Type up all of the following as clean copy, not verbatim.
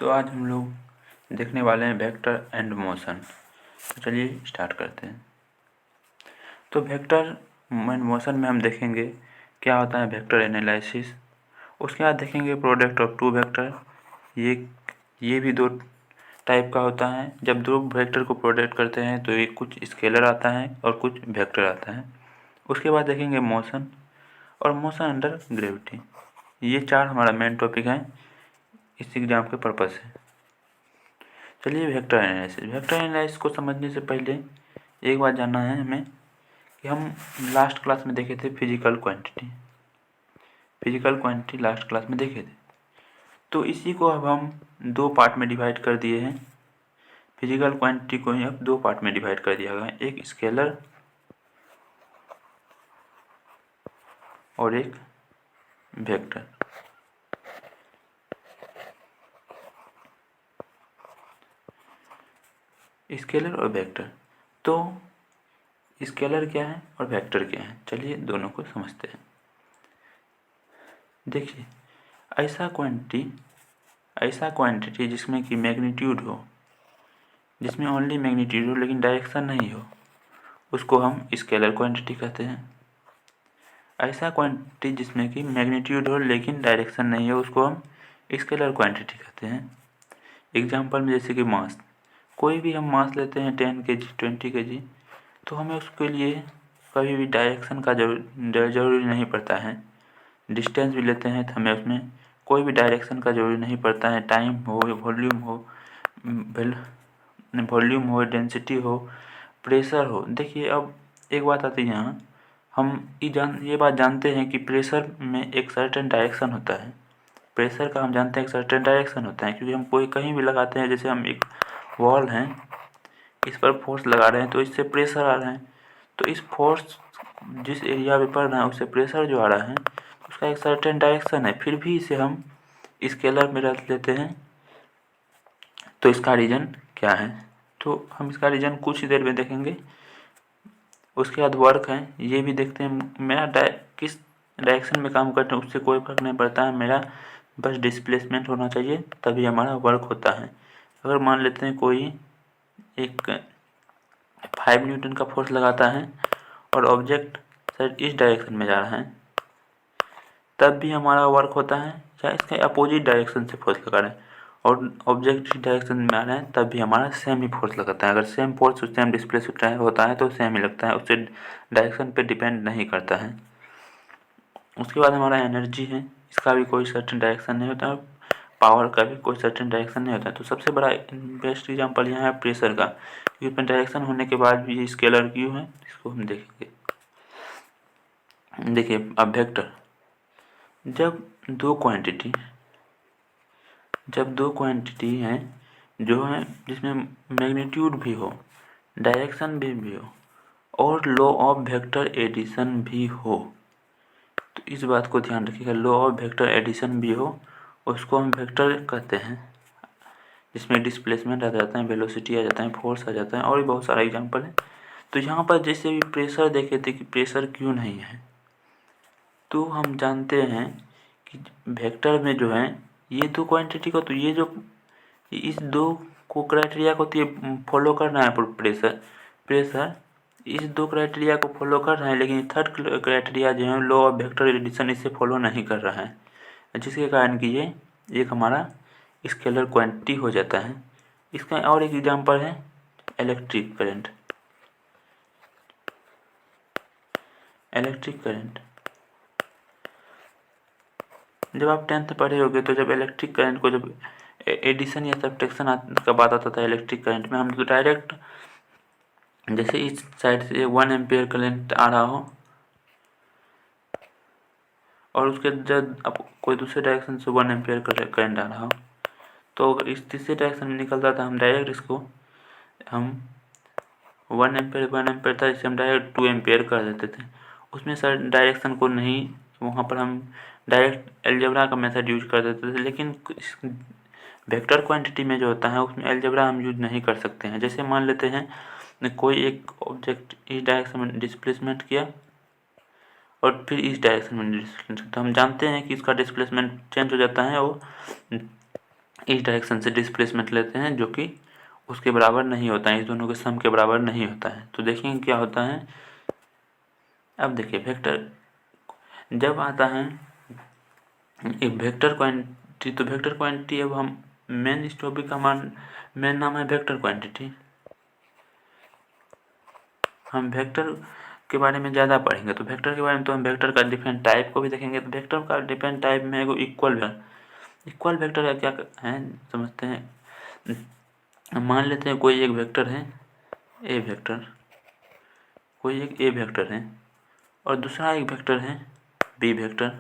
तो आज हम लोग देखने वाले हैं वेक्टर एंड मोशन। तो चलिए स्टार्ट करते हैं। तो वेक्टर एंड मोशन में हम देखेंगे क्या होता है वेक्टर एनालिसिस। उसके बाद देखेंगे प्रोडक्ट ऑफ टू वेक्टर। ये भी दो टाइप का होता है। जब दो वेक्टर को प्रोडक्ट करते हैं तो एक कुछ स्केलर आता है और कुछ वेक्टर आता है। उसके बाद देखेंगे मोशन और मोशन अंडर ग्रेविटी। ये चार हमारा मेन टॉपिक है इस एग्जाम के पर्पज़ से। चलिए वेक्टर एनालिसिस को समझने से पहले एक बात जानना है हमें कि हम लास्ट क्लास में देखे थे फिजिकल क्वांटिटी लास्ट क्लास में देखे थे। तो इसी को अब हम दो पार्ट में डिवाइड कर दिए हैं। फिजिकल क्वांटिटी को ही अब दो पार्ट में डिवाइड कर दिया गया है, एक स्केलर और एक वेक्टर। स्केलर और वेक्टर। तो स्केलर क्या है और वेक्टर क्या है, चलिए दोनों को समझते हैं। देखिए ऐसा क्वांटिटी जिसमें कि मैग्नीट्यूड हो, जिसमें ओनली मैग्नीट्यूड हो लेकिन डायरेक्शन नहीं हो, उसको हम स्केलर क्वांटिटी कहते हैं। ऐसा क्वांटिटी जिसमें कि मैग्नीट्यूड हो लेकिन डायरेक्शन नहीं हो, उसको हम स्केलर क्वांटिटी कहते हैं। एग्जाम्पल में जैसे कि मास, कोई भी हम मास लेते हैं 10 kg 20 kg, तो हमें उसके लिए कभी भी डायरेक्शन का जरूरी नहीं पड़ता है। डिस्टेंस भी लेते हैं तो हमें उसमें कोई भी डायरेक्शन का जरूरी नहीं पड़ता है। टाइम हो, वॉल्यूम हो, डेंसिटी हो, प्रेशर हो। देखिए अब एक बात आती है यहाँ, हम ये बात जानते हैं कि प्रेशर में एक सर्टेन डायरेक्शन होता है। प्रेशर का हम जानते हैं एक सर्टेन डायरेक्शन होता है, क्योंकि हम कोई कहीं भी लगाते हैं। जैसे हम एक वॉल है, इस पर फोर्स लगा रहे हैं तो इससे प्रेशर आ रहा है। तो इस फोर्स जिस एरिया पे पड़ रहा है उससे प्रेशर जो आ रहा है उसका एक सर्टेन डायरेक्शन है। फिर भी इसे हम स्केलर में रख लेते हैं। तो इसका रीजन क्या है, तो हम इसका रीजन कुछ ही देर में देखेंगे। उसके बाद वर्क है, ये भी देखते हैं। मेरा किस डायरेक्शन में काम करते हैं उससे कोई फर्क नहीं पड़ता है, मेरा बस डिस्प्लेसमेंट होना चाहिए तभी हमारा वर्क होता है। अगर मान लेते हैं कोई एक 5 न्यूटन का फोर्स लगाता है और ऑब्जेक्ट सर इस डायरेक्शन में जा रहा है, तब भी हमारा वर्क होता है। या इसके अपोजिट डायरेक्शन से फोर्स लगा रहे हैं और ऑब्जेक्ट इस डायरेक्शन में आ रहे हैं, तब भी हमारा सेम ही फोर्स लगता है। अगर सेम फोर्स उस टाइम डिस्प्लेस होता है तो सेम ही लगता है, उससे डायरेक्शन पे डिपेंड नहीं करता है। उसके बाद हमारा एनर्जी है, इसका भी कोई सर्टेन डायरेक्शन नहीं होता, पावर का भी कोई सर्टेन डायरेक्शन नहीं होता। तो सबसे बड़ा बेस्ट एग्जांपल यहाँ है प्रेशर का, क्योंकि डायरेक्शन होने के बाद भी ये स्केलर क्यों है इसको हम देखेंगे। देखिए अब वेक्टर, जब दो क्वांटिटी हैं जो है जिसमें मैग्नीट्यूड भी हो, डायरेक्शन भी हो और लॉ ऑफ वेक्टर एडिशन भी हो, तो इस बात को ध्यान रखिएगा। लॉ ऑफ वेक्टर एडिशन भी हो उसको हम वेक्टर कहते हैं, जिसमें डिस्प्लेसमेंट आ जाता है, वेलोसिटी आ जाता है, फोर्स आ जाता है और भी बहुत सारा एग्जांपल है। तो यहाँ पर जैसे भी प्रेशर देखे थे कि प्रेशर क्यों नहीं है, तो हम जानते हैं कि वेक्टर में जो है ये दो क्वांटिटी को, तो ये जो इस दो को क्राइटेरिया को तो ये फॉलो करना है। प्रेशर इस दो क्राइटेरिया को फॉलो कर रहा है, लेकिन थर्ड क्राइटेरिया जो है लॉ ऑफ वेक्टर एडिशन इसे फॉलो नहीं कर रहा है, जिसके कारण कि ये एक हमारा स्केलर क्वांटिटी हो जाता है। इसका और एक एग्जांपल है इलेक्ट्रिक करंट। जब आप 10th पढ़े होगे तो जब इलेक्ट्रिक करंट को जब एडिशन या सब्ट्रैक्शन का बात आता था इलेक्ट्रिक करंट में, हम तो डायरेक्ट जैसे इस साइड से 1 एम्पियर करंट आ रहा हो और उसके जब अब कोई दूसरे डायरेक्शन से 1 एम्पियर करंट आ रहा हो, तो अगर इस तीसरे डायरेक्शन में निकलता था हम डायरेक्ट इसको हम 1 एम्पियर था, इसे हम डायरेक्ट 2 एम्पियर कर देते थे। उसमें सर डायरेक्शन को नहीं, वहाँ पर हम डायरेक्ट अलजेब्रा का मेथड यूज कर देते थे। लेकिन वेक्टर क्वांटिटी में जो होता है उसमें अलजेब्रा हम यूज नहीं कर सकते हैं। जैसे मान लेते हैं कोई एक ऑब्जेक्ट इस डायरेक्शन में डिस्प्लेसमेंट किया और फिर इस डायरेक्शन में डिस्प्लेसमेंट, तो हम जानते हैं कि इसका डिस्प्लेसमेंट चेंज हो जाता है और इस डायरेक्शन से डिस्प्लेसमेंट लेते हैं जो कि उसके बराबर नहीं होता है, इस दोनों के सम के बराबर नहीं होता है। तो देखेंगे क्या होता है। अब देखिए वेक्टर जब आता है एक वेक्टर क्वांटिटी, तो वेक्टर क्वांटिटी अब हम मेन इस टॉपिक का मेन नाम है वेक्टर क्वांटिटी। हम वेक्टर के बारे में ज़्यादा पढ़ेंगे, तो वेक्टर के बारे में तो हम वेक्टर का डिफरेंट टाइप को भी देखेंगे। तो वेक्टर का डिफरेंट टाइप में एगो इक्वल वेक्टर का क्या है समझते हैं। मान लेते हैं कोई एक वेक्टर है ए वेक्टर, कोई एक ए वेक्टर है और दूसरा एक वेक्टर है बी वेक्टर,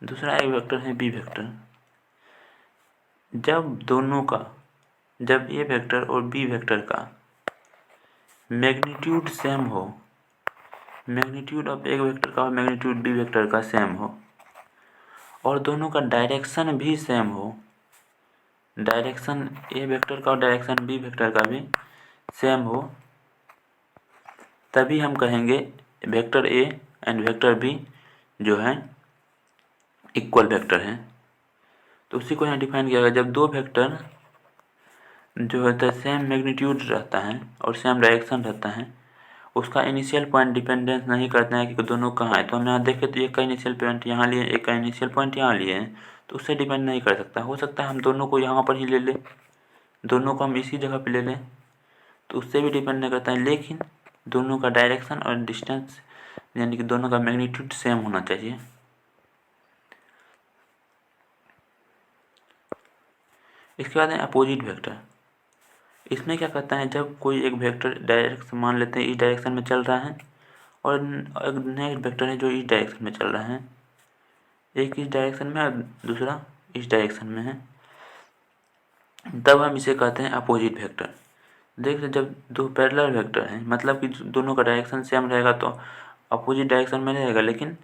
दूसरा एक वेक्टर है बी वेक्टर। जब ए वेक्टर और बी वेक्टर का मैग्नीट्यूड सेम हो, मैग्नीट्यूड ऑफ एक वेक्टर का और मैग्नीट्यूड बी वेक्टर का सेम हो और दोनों का डायरेक्शन भी सेम हो, डायरेक्शन ए वेक्टर का और डायरेक्शन बी वेक्टर का भी सेम हो, तभी हम कहेंगे vector A and vector B जो है इक्वल वेक्टर हैं। तो उसी को यहाँ डिफाइन किया गया। जब दो वेक्टर जो होता है सेम मैग्नीट्यूड रहता है और सेम डायरेक्शन रहता है, उसका इनिशियल पॉइंट डिपेंडेंस नहीं करते हैं कि दोनों कहाँ है। तो हम यहाँ देखें तो एक का इनिशियल पॉइंट यहाँ लिए, एक का इनिशियल पॉइंट यहाँ लिए हैं, तो उससे डिपेंड नहीं कर सकता। हो सकता है हम दोनों को यहाँ पर ही ले लें, दोनों को हम इसी जगह पे ले लें, तो उससे भी डिपेंड नहीं करता है। लेकिन दोनों का डायरेक्शन और डिस्टेंस यानी कि दोनों का मैग्नीट्यूड सेम होना चाहिए। इसके बाद है अपोजिट वेक्टर। इसमें क्या करता है, जब कोई एक वेक्टर डायरेक्शन मान लेते हैं इस डायरेक्शन में चल रहा है और एक नेक्स्ट वेक्टर है जो इस डायरेक्शन में चल रहा है, एक इस डायरेक्शन में और दूसरा इस डायरेक्शन में है, तब हम इसे कहते हैं अपोजिट वेक्टर। देखिए जब दो पैरेलल वेक्टर हैं, मतलब कि दोनों का डायरेक्शन सेम रहेगा तो अपोजिट डायरेक्शन में रहेगा, लेकिन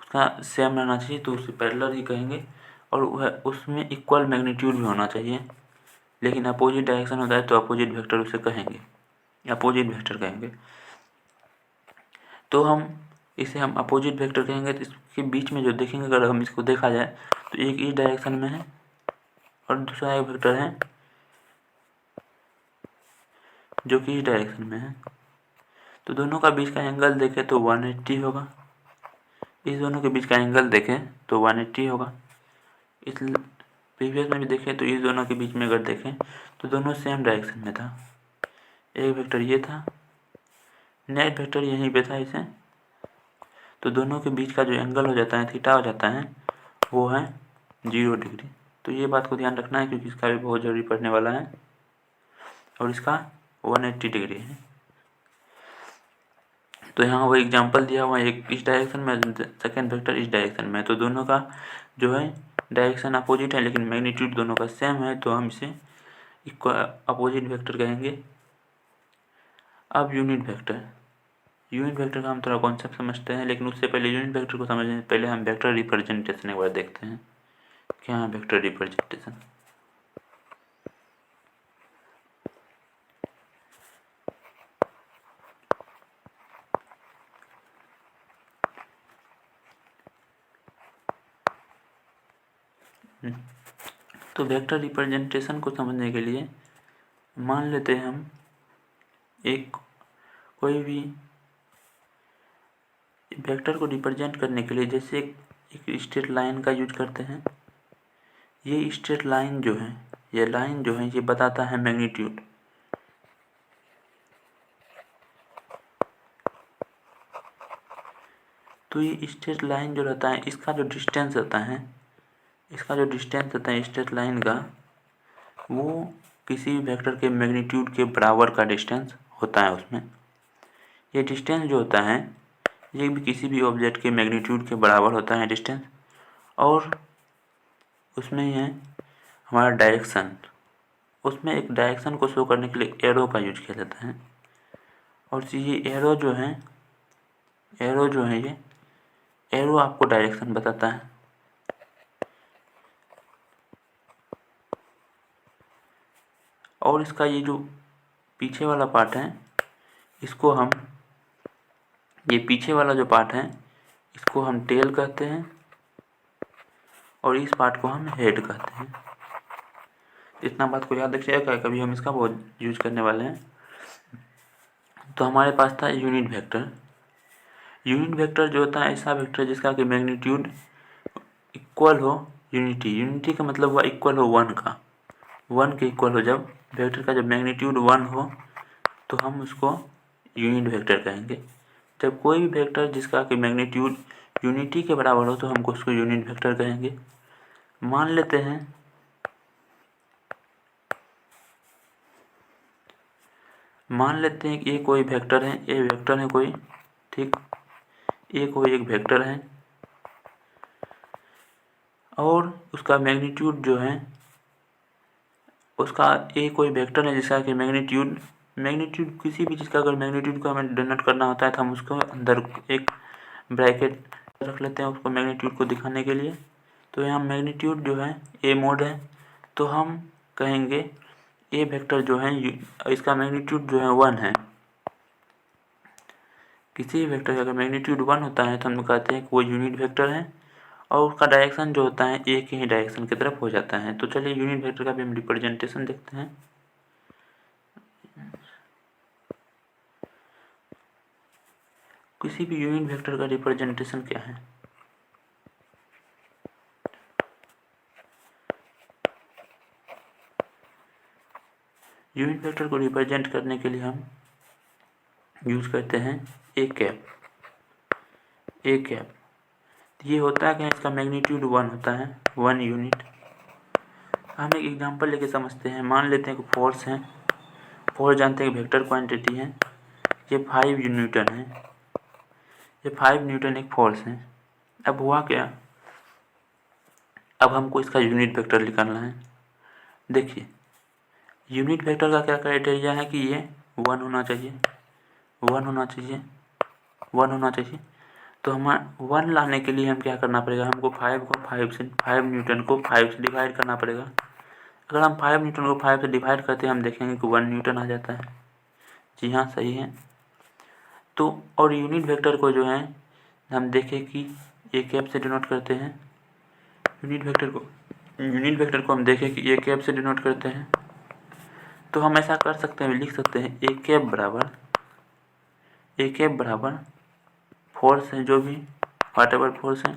उसका सेम रहना चाहिए तो उसे पैरेलल ही कहेंगे और वह उसमें इक्वल मैग्नीट्यूड भी होना चाहिए। लेकिन अपोजिट डायरेक्शन होता है तो अपोजिट वेक्टर उसे कहेंगे, अपोजिट वेक्टर कहेंगे। तो इसे हम अपोजिट वेक्टर कहेंगे। तो इसके बीच में जो देखेंगे, अगर हम इसको देखा जाए तो एक इस डायरेक्शन में है और दूसरा एक वेक्टर है जो कि इस डायरेक्शन में है। तो दोनों का बीच का एंगल देखें तो 180 होगा, इस दोनों के बीच का एंगल देखें तो 180 होगा। इस प्रीवियस में भी देखें तो इस दोनों के बीच में अगर देखें तो दोनों सेम डायरेक्शन में था। एक वेक्टर ये था, नेक्स्ट वेक्टर यहीं पे था इसे, तो दोनों के बीच का जो एंगल हो जाता है थीटा हो जाता है वो है 0 डिग्री। तो ये बात को ध्यान रखना है क्योंकि इसका भी बहुत ज़रूरी पड़ने वाला है और इसका 180 डिग्री है। तो यहाँ वो एग्जांपल दिया हुआ है, एक इस डायरेक्शन में, सेकेंड वेक्टर इस डायरेक्शन में, तो दोनों का जो है डायरेक्शन अपोजिट है लेकिन मैग्नीट्यूड दोनों का सेम है, तो हम इसे अपोजिट वेक्टर कहेंगे। अब यूनिट वेक्टर का हम थोड़ा कॉन्सेप्ट समझते हैं, लेकिन उससे पहले यूनिट वेक्टर को समझने से पहले हम वेक्टर रिप्रेजेंटेशन एक बार देखते हैं। क्या है वेक्टर रिप्रेजेंटेशन। तो वेक्टर रिप्रेजेंटेशन को समझने के लिए मान लेते हैं हम एक कोई भी वेक्टर को रिप्रेजेंट करने के लिए जैसे एक स्ट्रेट लाइन का यूज करते हैं। ये स्ट्रेट लाइन जो है, ये लाइन जो है ये बताता है मैग्नीट्यूड। तो ये स्ट्रेट लाइन जो रहता है इसका जो डिस्टेंस रहता है, स्ट्रेट लाइन का, वो किसी भी वेक्टर के मैग्नीट्यूड के बराबर का डिस्टेंस होता है उसमें। ये डिस्टेंस जो होता है ये भी किसी भी ऑब्जेक्ट के मैग्नीट्यूड के बराबर होता है डिस्टेंस। और उसमें ही है हमारा डायरेक्शन, उसमें एक डायरेक्शन को शो करने के लिए एरो का यूज किया जाता है। और ये एरो जो है ये एरो आपको डायरेक्शन बताता है। और इसका ये जो पीछे वाला पार्ट है इसको हम, ये पीछे वाला जो पार्ट है इसको हम टेल कहते हैं और इस पार्ट को हम हेड कहते हैं। इतना बात को याद रखिएगा, कभी हम इसका बहुत यूज करने वाले हैं। तो हमारे पास था यूनिट वेक्टर। यूनिट वेक्टर जो होता है ऐसा वेक्टर जिसका कि मैग्नीट्यूड इक्वल हो यूनिटी। यूनिटी का मतलब हुआ इक्वल हो 1 का, 1 के इक्वल हो। जब वेक्टर का जब मैग्नीट्यूड 1 हो तो हम उसको यूनिट वेक्टर कहेंगे। जब कोई भी वेक्टर जिसका कि मैग्नीट्यूड यूनिटी के बराबर हो तो हमको उसको यूनिट वेक्टर कहेंगे। मान लेते हैं कि ये कोई वेक्टर है, ये वेक्टर है कोई, ठीक, ये कोई एक वेक्टर है और उसका मैग्नीट्यूड जो है उसका, ये कोई वेक्टर है जिसका कि मैग्नीट्यूड किसी भी चीज़ का अगर मैग्नीट्यूड को हमें डिनोट करना होता है तो हम उसको अंदर एक ब्रैकेट रख लेते हैं उसको मैग्नीट्यूड को दिखाने के लिए। तो यहाँ मैग्नीट्यूड जो है ए मोड है, तो हम कहेंगे ए वेक्टर जो है इसका मैग्नीट्यूड जो है 1 है। किसी भी वेक्टर का अगर मैग्नीट्यूड 1 होता है तो हम कहते हैं कि वो यूनिट वेक्टर है और उसका डायरेक्शन जो होता है एक ही डायरेक्शन की तरफ हो जाता है। तो चलिए यूनिट वेक्टर का भी हम रिप्रेजेंटेशन देखते हैं। किसी भी यूनिट वेक्टर का रिप्रेजेंटेशन क्या है? यूनिट वेक्टर को रिप्रेजेंट करने के लिए हम यूज करते हैं ए कैप। ये होता है कि इसका मैग्नीट्यूड 1 होता है, 1 यूनिट। हम एक एग्जांपल लेके समझते हैं। मान लेते हैं कि फोर्स है, फोर्स जानते हैं कि वेक्टर क्वांटिटी है, ये 5 न्यूटन है, ये 5 न्यूटन एक फोर्स है। अब हुआ क्या, अब हमको इसका यूनिट वेक्टर निकालना है। देखिए यूनिट वेक्टर का क्या क्राइटेरिया है कि ये 1 होना चाहिए, 1 होना चाहिए, 1 होना चाहिए। तो हम 1 लाने के लिए हम क्या करना पड़ेगा, हमको 5 न्यूटन को 5 से डिवाइड करना पड़ेगा। अगर हम 5 न्यूटन को 5 से डिवाइड करते हैं हम देखेंगे कि 1 न्यूटन आ जाता है। जी हाँ, सही है। तो और यूनिट वेक्टर को जो है हम देखें कि ए कैप से डिनोट करते हैं। यूनिट वेक्टर को हम देखें कि ए कैप से डिनोट करते हैं। तो हम ऐसा कर सकते हैं, लिख सकते हैं ए कैप बराबर फोर्स है, जो भी वाट एवर फोर्स है,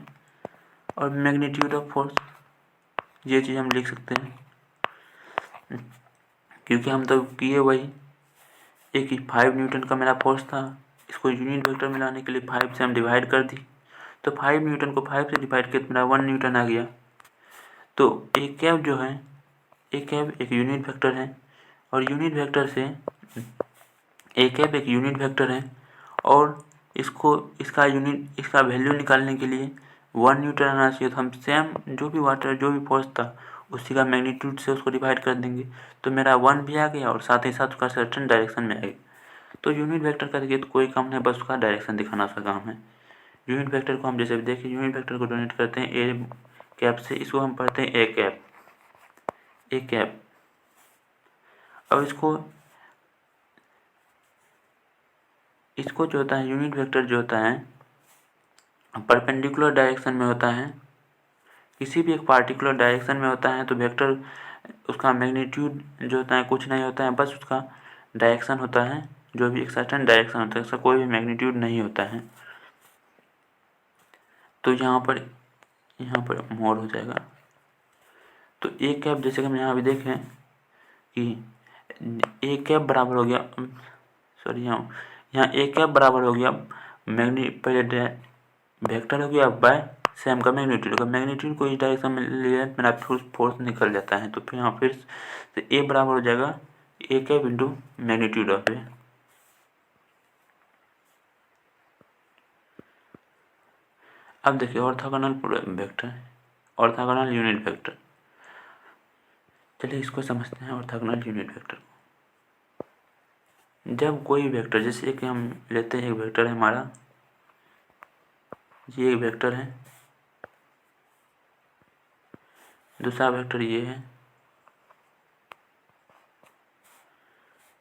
और मैग्नीट्यूड ऑफ फोर्स, ये चीज़ हम लिख सकते हैं। क्योंकि हम तो किए वही, एक ही 5 न्यूटन का मेरा फोर्स था, इसको यूनिट वेक्टर में लाने के लिए 5 से हम डिवाइड कर दी, तो 5 न्यूटन को 5 से डिवाइड किया तो मेरा 1 न्यूटन आ गया। तो ए कैप जो है, ए कैप एक यूनिट वेक्टर है और यूनिट वेक्टर से ए कैप एक यूनिट वेक्टर है और इसका वैल्यू निकालने के लिए 1 न्यूटन आना चाहिए। तो हम सेम जो भी फोर्स था उसी का मैग्नीट्यूड से उसको डिवाइड कर देंगे, तो मेरा 1 भी आ गया और साथ ही साथ उसका सर्टेन डायरेक्शन में आ गया। तो यूनिट वेक्टर का देखिए तो कोई काम नहीं, बस उसका डायरेक्शन दिखाना उसका काम है। यूनिट वेक्टर को हम जैसे देखिए, यूनिट वेक्टर को डोनेट करते हैं ए कैप से, इसको हम पढ़ते हैं ए कैप। अब इसको जो होता है यूनिट वेक्टर जो होता है परपेंडिकुलर डायरेक्शन में होता है, किसी भी एक पार्टिकुलर डायरेक्शन में होता है। तो वेक्टर उसका मैग्नीट्यूड जो होता है कुछ नहीं होता है, बस उसका डायरेक्शन होता है, जो भी एक सर्टेन डायरेक्शन होता है, उसका कोई भी मैग्नीट्यूड नहीं होता है। तो यहाँ पर मोड हो जाएगा। तो ए कैप जैसे कि हम यहाँ भी देखें कि ए कैप बराबर हो गया, सॉरी यहाँ ए कैप बराबर हो गया पहले वेक्टर हो गया बाय सेम का मैग्नीट्यूड का, मैग्नीट्यूड को इस डायरेक्शन में ले जाए मेरा फोर्स निकल जाता है। तो फिर यहाँ फिर से ए बराबर हो जाएगा A cap into magnitude of ए। अब देखिए orthogonal vector, orthogonal unit vector. चलिए इसको समझते हैं ऑर्थोगोनल यूनिट वेक्टर। जब कोई वेक्टर, जैसे कि हम लेते हैं एक वेक्टर है हमारा, ये एक वेक्टर है, दूसरा वेक्टर ये है,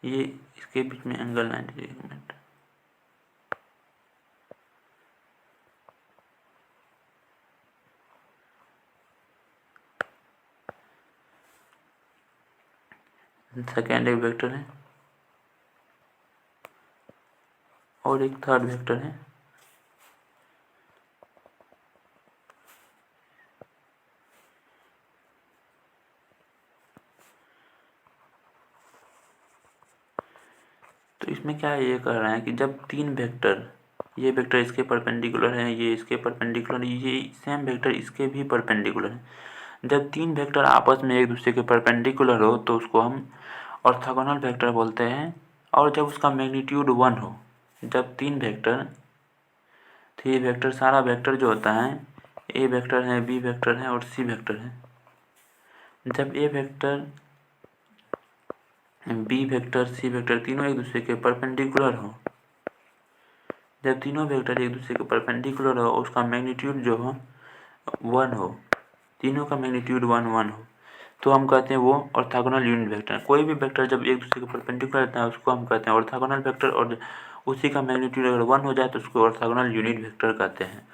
ये इसके बीच में एंगल 90 डिग्री। सेकेंड एक वेक्टर है और एक थर्ड वेक्टर है। तो इसमें क्या ये कह रहा है कि जब तीन वेक्टर, ये वेक्टर इसके परपेंडिकुलर है, ये इसके परपेंडिकुलर, ये सेम वेक्टर इसके भी परपेंडिकुलर है, जब तीन वेक्टर आपस में एक दूसरे के परपेंडिकुलर हो तो उसको हम ऑर्थोगोनल वेक्टर बोलते हैं। और जब उसका मैग्नीट्यूड 1 हो, जब तीन वेक्टर, तो ये वेक्टर, सारा वेक्टर जो होता है, ए वेक्टर है, बी वेक्टर है और सी वेक्टर है, जब ए vector, B vector, C vector तीनों एक दूसरे के परपेंडिकुलर हो, जब तीनों वेक्टर एक दूसरे के परपेंडिकुलर हो, उसका मैग्नीट्यूड जो हो 1 हो, तीनों का मैग्नीट्यूड 1 हो, तो हम कहते हैं वो ऑर्थोगोनल यूनिट वेक्टर है। कोई भी वेक्टर जब एक दूसरे के परपेंडिकुलर रहता है उसको हम कहते हैं ऑर्थोगोनल वेक्टर, और उसी का मैग्नीट्यूड अगर 1 हो जाए तो उसको ऑर्थोगोनल यूनिट वेक्टर कहते हैं।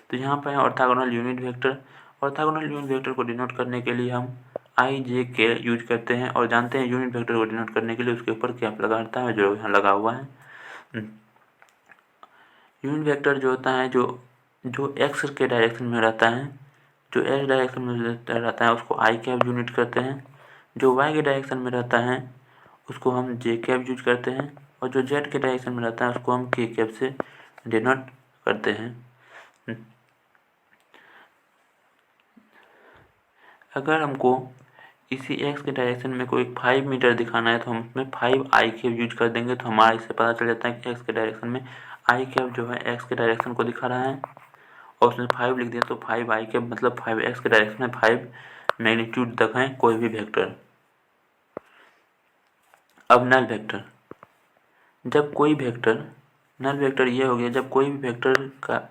तो यहाँ पर है orthogonal unit vector. Orthogonal unit vector को डिनोट करने के लिए हम आई जे के यूज करते हैं, और जानते हैं यूनिट वेक्टर को डिनोट करने के लिए उसके ऊपर कैप लगाता है, जो यहाँ लगा हुआ है। यूनिट वेक्टर जो होता है, जो एक्स के डायरेक्शन में रहता है, जो एक्स डायरेक्शन में रहता है उसको आई कैप यूनिट करते हैं, जो वाई के डायरेक्शन में रहता है उसको हम जे कैप यूज करते हैं, और जो जेड के डायरेक्शन में रहता है उसको हम के कैप से डिनोट करते हैं। अगर हमको इसी एक्स के डायरेक्शन में कोई 5 मीटर दिखाना है तो हम उसमें 5 आई कैप यूज कर देंगे, तो हमारा इससे पता चल जाता है कि एक्स के डायरेक्शन में आई कैप जो है एक्स के डायरेक्शन को दिखा रहा है, और उसने 5 लिख दिया तो 5 आई कैप मतलब 5 एक्स के डायरेक्शन में 5 मैग्नीट्यूड तक है कोई भी वेक्टर। अब नल वेक्टर, जब कोई वेक्टर, नल वेक्टर ये हो गया जब कोई भी वेक्टर का,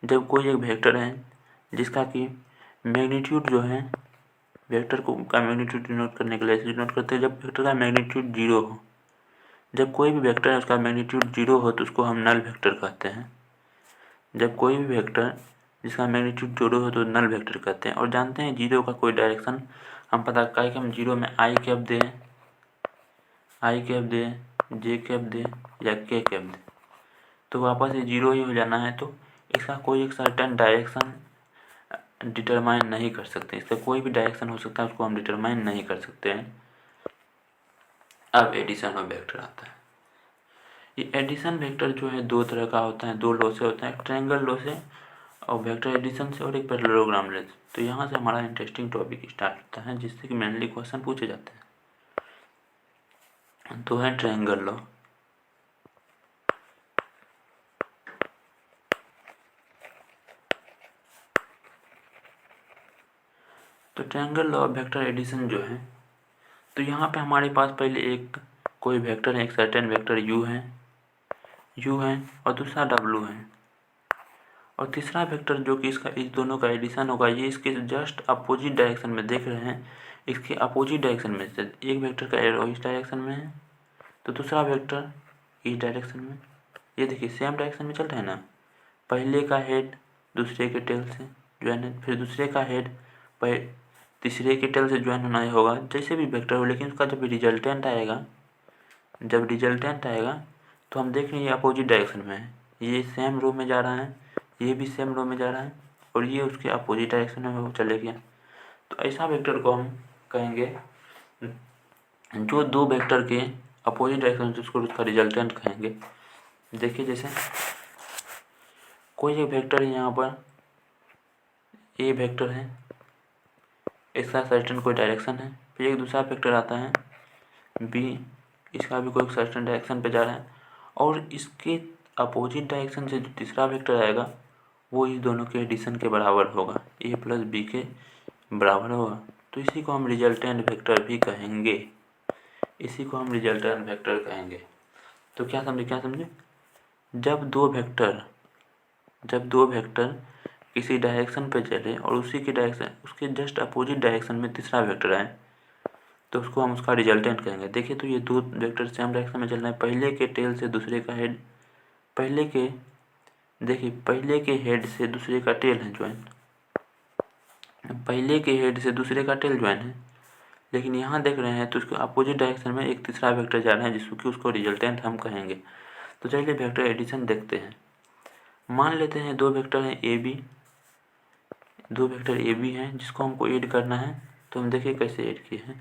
जब कोई एक वेक्टर है जिसका कि मैग्नीट्यूड जो है, वेक्टर को का मैग्नीट्यूड डिनोट करने के लिए ऐसे डिनोट करते हैं जब वेक्टर का मैग्नीट्यूड 0 हो, जब कोई भी वेक्टर है उसका मैग्नीट्यूड 0 हो तो उसको हम नल वेक्टर कहते हैं। जब कोई भी वेक्टर जिसका मैग्नीट्यूड 0 हो तो नल वेक्टर कहते हैं। और जानते हैं 0 का कोई डायरेक्शन हम पता करें कि हम 0 में आई कैप दें, जे कैप दें या के कैप दें तो वापस ये 0 ही हो जाना है, तो इसका कोई एक सर्टेन डायरेक्शन डिटरमाइन नहीं कर सकते, इसका कोई भी डायरेक्शन हो सकता है उसको हम डिटरमाइन नहीं कर सकते हैं। अब एडिशन ऑफ वेक्टर आता है। ये एडिशन वेक्टर जो है दो तरह का होता है, दो लॉ से होता है, ट्रायंगल लॉ से और वेक्टर एडिशन से, और एक पैरेललोग्राम लॉ से। तो यहाँ से हमारा इंटरेस्टिंग टॉपिक स्टार्ट होता है जिससे कि मेनली क्वेश्चन पूछे जाते हैं। तो है ट्रायंगल लॉ। तो triangle law of vector addition जो है, तो यहाँ पे हमारे पास पहले एक कोई वेक्टर है, एक सर्टेन वेक्टर u है और दूसरा w है, और तीसरा वेक्टर जो कि इसका इस दोनों का एडिशन होगा, ये इसके जस्ट अपोजिट डायरेक्शन में देख रहे हैं, इसके अपोजिट डायरेक्शन में से एक वेक्टर का एरो इस डायरेक्शन में है तो दूसरा वेक्टर इस डायरेक्शन में, ये देखिए सेम डायरेक्शन में चल रहा है ना, पहले का हेड दूसरे के टेल से ज्वाइन है, फिर दूसरे का हेड तीसरे के टेल से ज्वाइन होना होगा, जैसे भी वेक्टर हो, लेकिन उसका जब रिजल्टेंट आएगा तो हम देख रहे हैं ये अपोजिट डायरेक्शन में है, ये सेम रो में जा रहा है, ये भी सेम रो में जा रहा है, और ये उसके अपोजिट डायरेक्शन में वो चले गया। तो ऐसा वेक्टर को हम कहेंगे, जो दो वेक्टर के अपोजिट डायरेक्शन से उसको उसका रिजल्टेंट कहेंगे। देखिए जैसे कोई एक वेक्टर है, यहाँ पर ए वेक्टर है, इसका सर्टेन कोई डायरेक्शन है, फिर एक दूसरा वेक्टर आता है बी, इसका भी कोई सर्टेन डायरेक्शन पे जा रहा है, और इसके अपोजिट डायरेक्शन से जो तीसरा वेक्टर आएगा वो इस दोनों के एडिशन के बराबर होगा, ए प्लस बी के बराबर होगा। तो इसी को हम रिजल्टेंट वेक्टर भी कहेंगे, तो क्या समझे, जब दो वेक्टर किसी डायरेक्शन पे चले और उसी के डायरेक्शन, उसके जस्ट अपोजिट डायरेक्शन में तीसरा वेक्टर आए तो उसको हम उसका रिजल्टेंट कहेंगे। देखिए तो ये दो वेक्टर सेम डायरेक्शन में चल रहे हैं, पहले के टेल से दूसरे का हेड, पहले के हेड से दूसरे का टेल है ज्वाइन, पहले के हेड से दूसरे का टेल ज्वाइन है, लेकिन यहाँ देख रहे हैं तो उसके अपोजिट डायरेक्शन में एक तीसरा वेक्टर जा रहा है जिसको कि उसको रिजल्टेंट हम कहेंगे। तो चलिए वेक्टर एडिशन देखते हैं। मान लेते हैं दो वेक्टर हैं ए बी, दो वेक्टर ए बी हैं जिसको हमको ऐड करना है। तो हम देखिए कैसे ऐड किए हैं।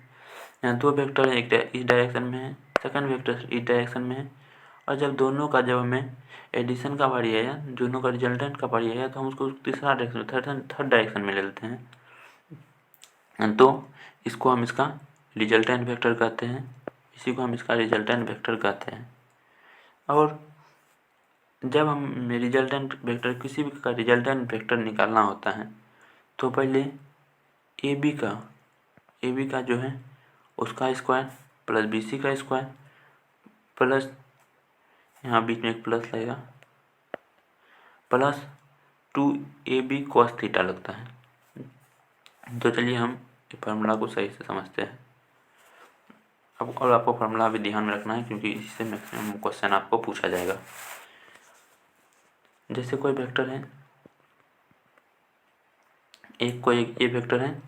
यहाँ दो वेक्टर हैं, एक इस डायरेक्शन में है, सेकंड वेक्टर इस डायरेक्शन में है। और जब हमें एडिशन का बारी आया, दोनों का रिजल्टेंट का बारी आया, तो हम उसको तीसरा डायरेक्शन थर्ड डायरेक्शन में ले लेते हैं। तो इसको हम इसका रिजल्टेंट वेक्टर कहते हैं, इसी को हम इसका रिजल्टेंट वेक्टर कहते हैं। और जब हम रिजल्टेंट वेक्टर किसी भी का रिजल्टेंट वेक्टर निकालना होता है तो पहले ए बी का जो है उसका स्क्वायर प्लस बी सी का स्क्वायर प्लस, यहाँ बीच में एक प्लस लगेगा, प्लस 2ab cos थीटा लगता है। तो चलिए हम फार्मूला को सही से समझते हैं। अब और आपको फार्मूला भी ध्यान में रखना है क्योंकि इससे मैक्सिमम क्वेश्चन आपको पूछा जाएगा। जैसे कोई वेक्टर है, एक ए वेक्टर है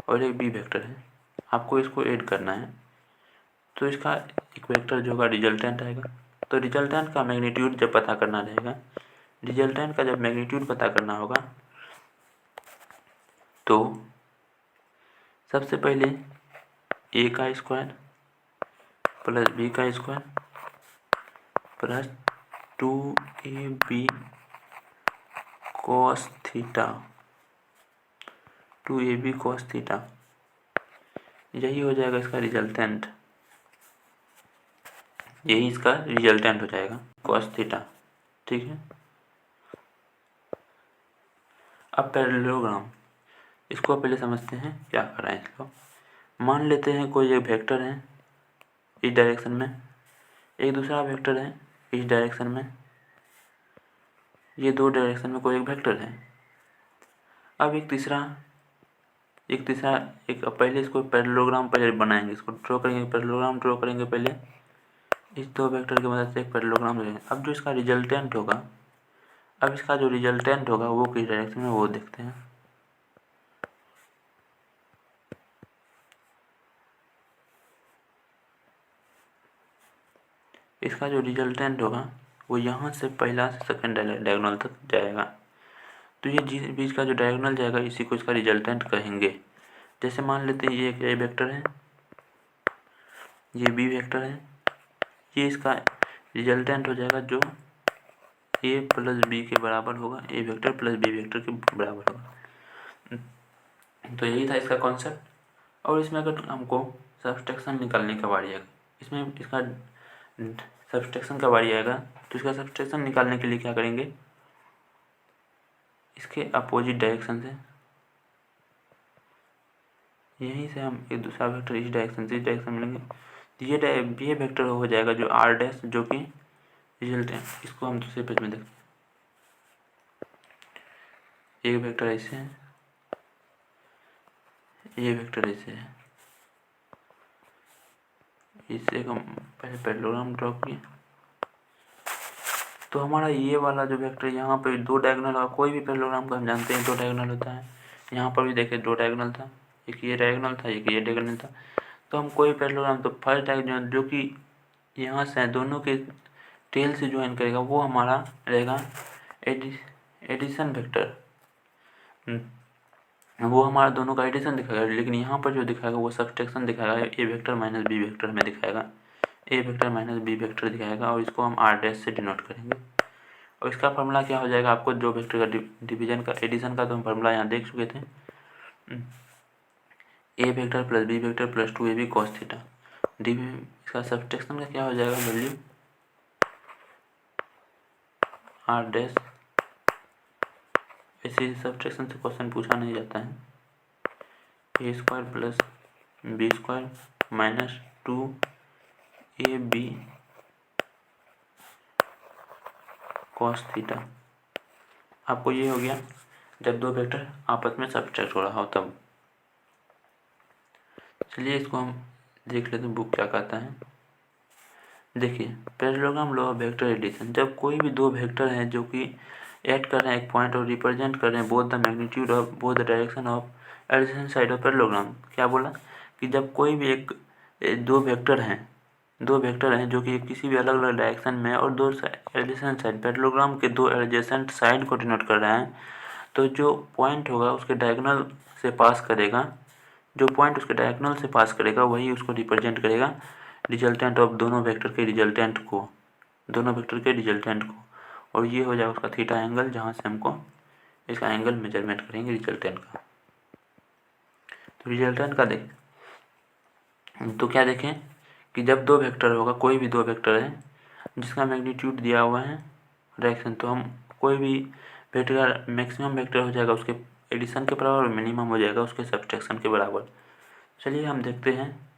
और एक बी वेक्टर है, आपको इसको ऐड करना है। तो इसका एक वेक्टर जो होगा रिजल्टेंट आएगा। तो रिजल्टेंट का मैग्नीट्यूड जब पता करना रहेगा, रिजल्टेंट का जब मैग्नीट्यूड पता करना होगा तो सबसे पहले ए का स्क्वायर प्लस बी का square plus 2ab cos theta, 2ab cos theta, यही हो जाएगा इसका रिजल्टेंट, यही इसका रिजल्टेंट हो जाएगा cos थीटा। ठीक है। अब पैरेललोग्राम, इसको पहले समझते हैं क्या कर रहे हैं इसको। मान लेते हैं कोई एक वेक्टर है इस डायरेक्शन में, एक दूसरा वेक्टर है इस डायरेक्शन में, ये दो डायरेक्शन में कोई एक वेक्टर है। अब एक पहले इसको पैरेललोग्राम पहले बनाएंगे, इसको ड्रॉ करेंगे, पैरेललोग्राम ड्रॉ करेंगे पहले, इस दो वेक्टर की मदद से एक पैरेललोग्राम लेंगे। अब जो इसका रिजल्टेंट होगा, अब इसका जो रिजल्टेंट होगा वो किस डायरेक्शन में वो देखते हैं। इसका जो रिजल्टेंट होगा वो यहाँ से पहला से सेकंड डायगोनल तक जाएगा। तो ये बीच का जो डायगोनल जाएगा इसी को इसका रिजल्टेंट कहेंगे। जैसे मान लेते हैं ये एक ए वेक्टर है, ये बी वेक्टर है, ये इसका रिजल्टेंट हो जाएगा जो ए प्लस बी के बराबर होगा, ए वेक्टर प्लस बी वेक्टर के बराबर होगा। तो यही था इसका कॉन्सेप्ट। और इसमें अगर हमको सब्सट्रैक्शन निकालने का बारी आएगा, इसमें इसका सब्सट्रैक्शन का बारी आएगा तो इसका सब्सट्रैक्शन निकालने के लिए क्या करेंगे, इसके अपोजिट डायरेक्शन से, यहीं से हम एक दूसरा वेक्टर इस डायरेक्शन से इस डायरेक्शन में लेंगे। ये वेक्टर हो जाएगा जो आर डैश, जो कि रिजल्ट है। इसको हम दूसरे पेज में देखते हैं। एक वेक्टर ऐसे है, ये वेक्टर ऐसे है, इसे हम पहले पैरेललोग्राम ड्रॉ किए। तो हमारा ये वाला जो वेक्टर यहाँ पे दो डायगोनल होगा, कोई भी पैरेललोग्राम का हम जानते हैं दो डायगोनल होता है। यहाँ पर भी देखिए दो डायगोनल था, एक ये डायगोनल था, एक ये डायगोनल था। तो हम कोई पैरेललोग्राम, तो फर्स्ट डायगोनल जो कि यहाँ से दोनों के टेल से ज्वाइन करेगा वो हमारा रहेगा एडिशन वेक्टर, वो हमारा दोनों का एडिशन दिखाएगा। लेकिन यहाँ पर जो दिखाएगा वो सब्सट्रैक्शन दिखाएगा, ए वेक्टर माइनस बी वेक्टर में दिखाएगा, ए वेक्टर माइनस बी वेक्टर दिखाएगा। और इसको हम आर डैश से डिनोट करेंगे। और इसका फार्मूला क्या हो जाएगा, आपको दो वेक्टर का डिवीजन का एडिशन का तो हम फार्मूला यहाँ देख चुके थे, A vector plus B vector plus 2ab cos theta. इसका सब्सट्रैक्शन का क्या हो जाएगा, वैल्यू आर डैश। ऐसे सब्सट्रैक्शन से क्वेश्चन पूछा नहीं जाता है। A square plus B square minus 2ab cos theta. आपको ये हो गया जब दो वेक्टर आपस में सब्सट्रैक्ट हो रहा हो तब। चलिए इसको हम देख लेते हैं बुक क्या कहता है। देखिए parallelogram law of vector addition, जब कोई भी दो वेक्टर हैं जो कि ऐड कर रहे हैं एक पॉइंट और रिप्रेजेंट कर रहे हैं both the magnitude of both the direction of adjacent side of parallelogram. क्या बोला कि जब कोई भी दो वेक्टर हैं जो कि किसी भी अलग अलग डायरेक्शन में और दो एडजेसेंट साइड पैरेललोग्राम के दो एडजेसेंट साइड को डिनोट कर रहे हैं, तो जो पॉइंट होगा उसके डायगोनल से पास करेगा, वही उसको रिप्रेजेंट करेगा रिजल्टेंट ऑफ दोनों वेक्टर के रिजल्टेंट को, और ये हो जाएगा उसका थीटा एंगल, जहाँ से हमको इसका एंगल मेजरमेंट करेंगे रिजल्टेंट का। तो रिजल्टेंट का तो क्या देखें कि जब दो वेक्टर होगा, कोई भी दो वेक्टर है जिसका मैग्नीट्यूड दिया हुआ है डायरेक्शन, तो हम कोई भी वेक्टर का मैक्सिमम वेक्टर हो जाएगा उसके एडिशन के बराबर और मिनिमम हो जाएगा उसके सब्ट्रैक्शन के बराबर। चलिए हम देखते हैं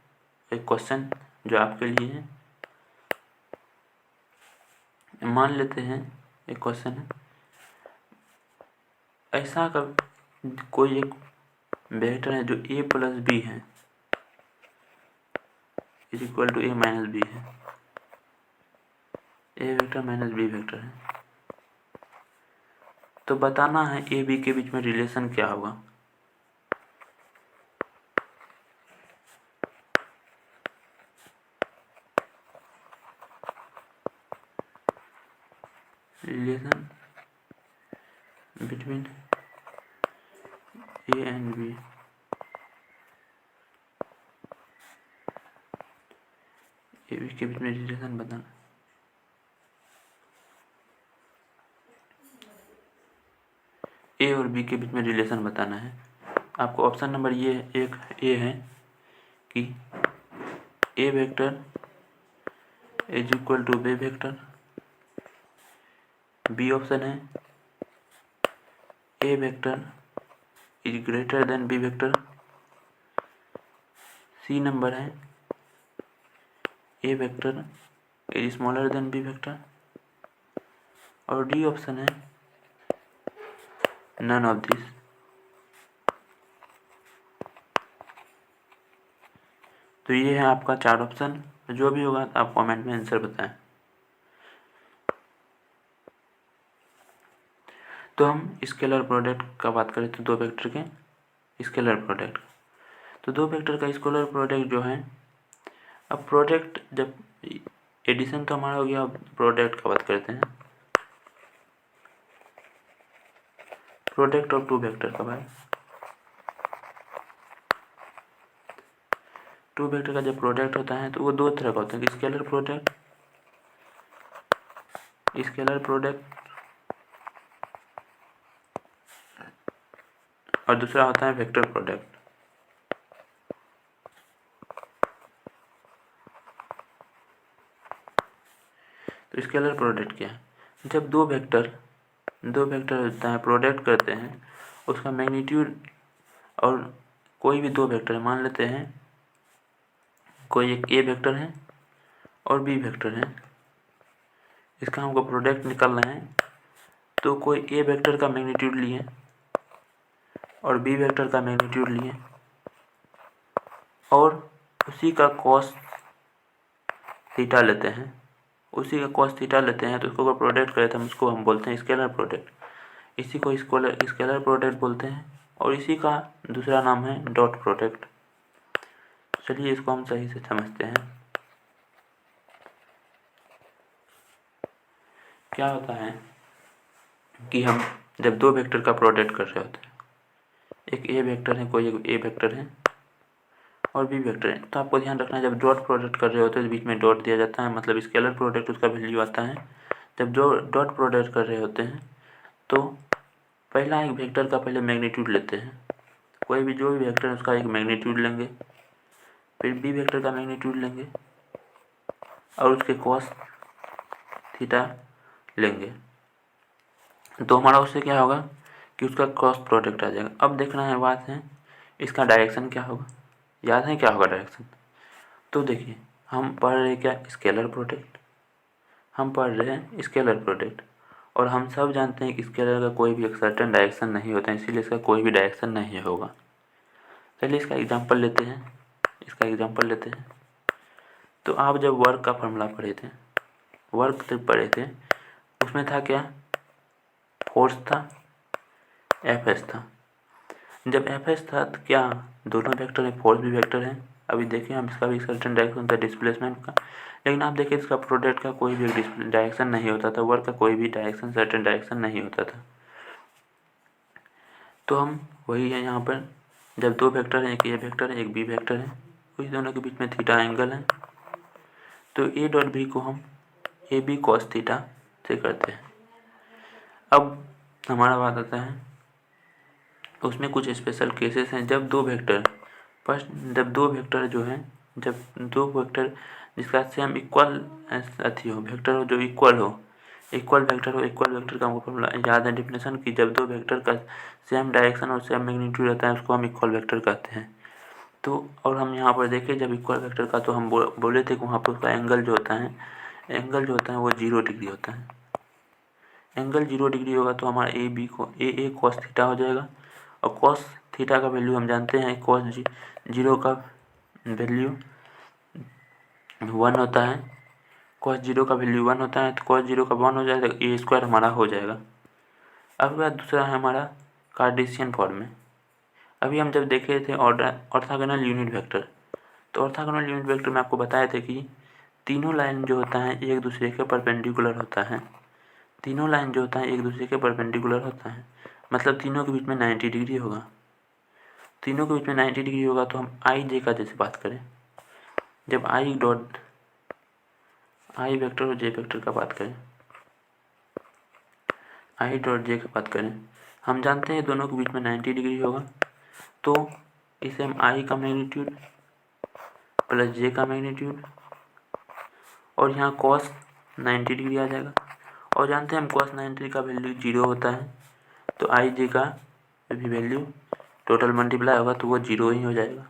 एक क्वेश्चन जो आपके लिए है। मान लेते हैं एक क्वेश्चन है, ऐसा कोई एक वेक्टर है जो a प्लस बी है is equal to a minus B है, a vector minus b vector है। तो बताना है a b के बीच में रिलेशन क्या होगा। Relation between a and b, a b के बीच में रिलेशन बताना। ए और बी के बीच में रिलेशन बताना है। आपको ऑप्शन नंबर ये एक ए है कि A vector is equal to B vector, B option है A vector is greater than B vector, C number है A vector is smaller than B vector, और डी ऑप्शन है नन ऑफ दिस। तो ये है आपका 4 ऑप्शन, जो भी होगा आप कमेंट में आंसर बताएं। तो हम स्केलर प्रोडक्ट का बात करें तो दो वेक्टर के स्केलर प्रोडक्ट, तो दो वेक्टर का स्केलर प्रोडक्ट जो है, अब प्रोडक्ट जब एडिशन तो हमारा हो गया, अब प्रोडक्ट का बात करते हैं। प्रोडक्ट ऑफ टू वेक्टर का भाई, टू वेक्टर का जब प्रोडक्ट होता है तो वो दो तरह का होता है, स्केलर प्रोडक्ट और दूसरा होता है वेक्टर प्रोडक्ट। तो स्केलर प्रोडक्ट क्या है, जब दो वेक्टर होता है प्रोडक्ट करते हैं, उसका मैग्नीट्यूड, और कोई भी दो वेक्टर मान लेते हैं, कोई एक ए वेक्टर है और बी वेक्टर है, इसका हमको प्रोडक्ट निकालना है। तो कोई ए वेक्टर का मैग्नीट्यूड लिए और बी वेक्टर का मैग्नीट्यूड लिए और उसी का कॉस थीटा लेते हैं, तो उसको अगर प्रोडक्ट करें तो उसको हम बोलते हैं स्केलर प्रोडक्ट। इसी को स्केलर प्रोडक्ट बोलते हैं, और इसी का दूसरा नाम है डॉट प्रोडक्ट। चलिए इसको हम सही से समझते हैं। क्या होता है कि हम जब दो वेक्टर का प्रोडक्ट कर रहे होते हैं, एक ए वेक्टर है, कोई एक ए वेक्टर है और बी वेक्टर है, तो आपको ध्यान रखना है जब डॉट प्रोडक्ट कर रहे होते हैं तो बीच में डॉट दिया जाता है, मतलब स्केलर प्रोडक्ट उसका वैल्यू आता है। जब जो डॉट प्रोडक्ट कर रहे होते हैं तो पहला एक वेक्टर का पहले मैग्नीट्यूड लेते हैं, कोई भी जो भी वेक्टर है उसका एक मैग्नीट्यूड लेंगे, फिर बी वेक्टर का मैग्नीट्यूड लेंगे और उसके कॉस थीटा लेंगे, तो हमारा उससे क्या होगा कि उसका क्रॉस प्रोडक्ट आ जाएगा। अब देखना है बात है इसका डायरेक्शन क्या होगा, याद है क्या होगा डायरेक्शन। तो देखिए हम पढ़ रहे क्या, स्केलर प्रोडक्ट, और हम सब जानते हैं कि स्केलर का कोई भी एक सर्टेन डायरेक्शन नहीं होता है, इसीलिए इसका कोई भी डायरेक्शन नहीं होगा। चलिए इसका एग्जांपल लेते हैं। तो आप जब वर्क का फॉर्मूला पढ़े थे उसमें था क्या, फोर्स था, एफ एस था। जब एफ एस था तो क्या दोनों वेक्टर में फोर्स भी वेक्टर है, अभी देखिए हम इसका भी सर्टेन डायरेक्शन था डिस्प्लेसमेंट का, लेकिन आप देखिए इसका प्रोडक्ट का कोई भी डायरेक्शन नहीं होता था, वर्क का कोई भी डायरेक्शन सर्टेन डायरेक्शन नहीं होता था। तो हम वही है यहाँ पर, जब दो वेक्टर हैं, एक ए वेक्टर है एक बी वेक्टर है, उस दोनों के बीच में थीटा एंगल है, तो ए डॉट बी को हम ए बी कॉस थीटा से करते हैं। अब हमारा बात आता है उसमें कुछ स्पेशल केसेस हैं, जब दो वेक्टर जब दो वेक्टर जो हैं, जब दो वेक्टर जिसका सेम इक्वल अथी हो, वेक्टर हो जो इक्वल वेक्टर हो, इक्वल वेक्टर का हमको फॉर्मूला याद है डिफिनेशन की, जब दो वेक्टर का सेम डायरेक्शन और सेम मैग्नीट्यूड रहता है उसको हम इक्वल वेक्टर कहते हैं। तो और हम यहाँ पर देखें जब इक्वल वेक्टर का, तो हम बोले थे कि वहाँ पर उसका एंगल जो होता है वो 0 डिग्री होता है। एंगल 0 डिग्री होगा तो हमारा ए बी को ए कॉस थीटा हो जाएगा, और कॉस थीटा का वैल्यू हम जानते हैं, कॉस 0 का वैल्यू 1 होता है, कॉस 0 का वैल्यू 1 होता है, तो कॉस 0 का 1 हो जाएगा, तो ए स्क्वायर हमारा हो जाएगा। अब बात दूसरा है हमारा कार्टेशियन फॉर्म में। अभी हम जब देखे थे ऑर्थोगोनल यूनिट वेक्टर, तो ऑर्थोगोनल यूनिट वेक्टर में आपको बताए थे कि तीनों लाइन जो होता है एक दूसरे के परपेंडिकुलर होता है, तीनों लाइन जो होता है एक दूसरे के परपेंडिकुलर होता है, मतलब तीनों के बीच में 90 डिग्री होगा। तीनों के बीच में 90 डिग्री होगा तो हम आई जे का जैसे बात करें, जब आई वेक्टर और जे वेक्टर का बात करें, आई डॉट जे का बात करें, हम जानते हैं दोनों के बीच में 90 डिग्री होगा, तो इसे हम आई का मैग्नीट्यूड प्लस जे का मैग्नीट्यूड, और यहाँ कॉस 90 डिग्री आ जाएगा, और जानते हैं हम कॉस 90 का वैल्यू 0 होता है, तो आई जे का भी वैल्यू टोटल मल्टीप्लाई होगा तो वो 0 ही हो जाएगा।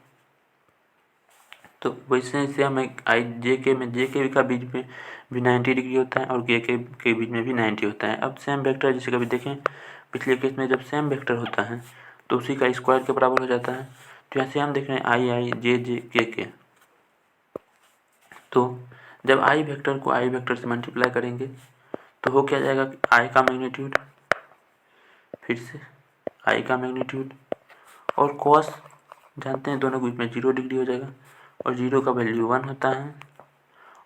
तो वैसे से हम आई जे के का बीच में भी 90 डिग्री होता है और के बीच में भी 90 होता है। अब सेम वेक्टर जैसे कभी देखें पिछले केस में, जब सेम वेक्टर होता है तो उसी का स्क्वायर के बराबर हो जाता है। तो यहाँ से हम देख रहे हैं आई जे के, तो जब आई वेक्टर को आई वेक्टर से मल्टीप्लाई करेंगे तो हो क्या जाएगा, आई का मैग्नीट्यूड, फिर से आई का मैग्नीट्यूड, और कॉस जानते हैं दोनों के बीच में 0 डिग्री हो जाएगा, और 0 का वैल्यू 1 होता है,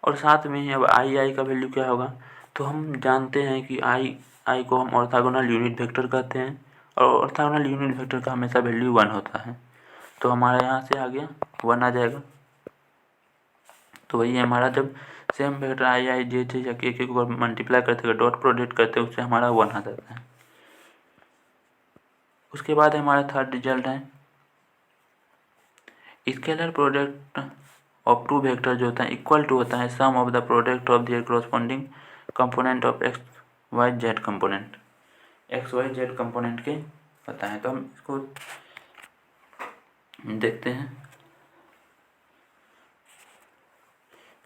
और साथ में अब आई का वैल्यू क्या होगा, तो हम जानते हैं कि आई को हम ऑर्थोगोनल यूनिट वेक्टर कहते हैं, और ऑर्थोगोनल यूनिट वेक्टर का हमेशा वैल्यू 1 होता है, तो हमारा यहाँ से आ गया 1 आ जाएगा। तो वही हमारा जब सेम वेक्टर आई जे या के को मल्टीप्लाई करते हैं, डॉट प्रोडक्ट करते हैं, उससे हमारा 1 आ जाता है। उसके बाद हमारा थर्ड रिजल्ट है scalar product of two vector जो होता है इक्वल टू होता है sum of the product of their corresponding component of X Y Z component के होता है। तो हम इसको देखते हैं,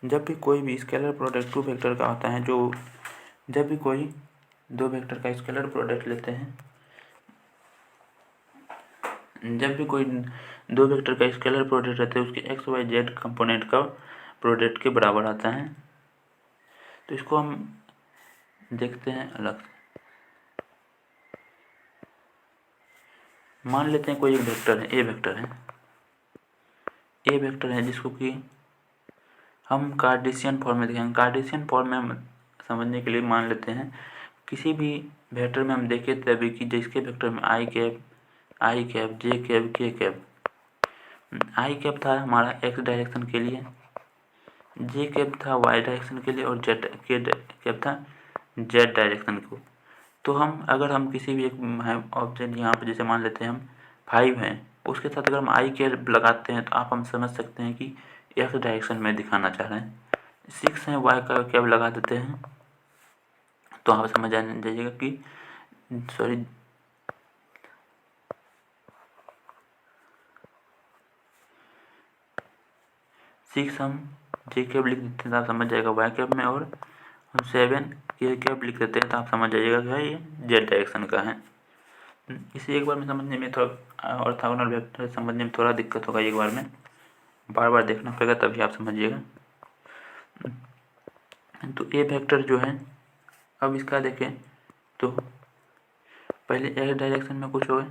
जब भी कोई भी स्केलर प्रोडक्ट टू वेक्टर का होता है, जो जब भी कोई दो वेक्टर का स्केलर प्रोडक्ट लेते हैं, जब भी कोई दो वेक्टर का स्केलर प्रोडक्ट रहता है उसके एक्स वाई जेड कंपोनेंट का प्रोडक्ट के बराबर आता है। तो इसको हम देखते हैं अलग से, मान लेते हैं कोई एक वेक्टर है, ए वेक्टर है जिसको कि हम कार्टेशियन फॉर्म में देखेंगे। कार्टेशियन फॉर्म में हम समझने के लिए मान लेते हैं किसी भी वेक्टर में हम देखें तभी कि जिसके वेक्टर में आई कैप जे कैप के कैप, आई कैप था हमारा एक्स डायरेक्शन के लिए, जे कैप था वाई डायरेक्शन के लिए, और जेड कैप था जेड डायरेक्शन को। तो अगर हम किसी भी एक ऑब्जेक्ट यहाँ पर जैसे मान लेते हैं हम 5 हैं, उसके साथ अगर हम आई कैप लगाते हैं तो हम समझ सकते हैं कि एक्स डायरेक्शन में दिखाना चाह रहे हैं। 6 हैं, वाई का कैप लगा देते हैं तो आप समझ आ जाइएगा कि 6 हम जे कैप लिख देते हैं तो आप समझ जाएगा वाई कैप में, और हम 7 के कैप लिख देते हैं तो आप समझ जाइएगा कि ये जेड डायरेक्शन का है। इसे एक बार में समझने में थोड़ा ऑर्थोगोनल वेक्टर समझने में थोड़ा दिक्कत होगा, एक बार में बार बार देखना पड़ेगा तभी आप समझिएगा। तो ए वेक्टर जो है, अब इसका देखें तो पहले एक्स डायरेक्शन में कुछ होगा,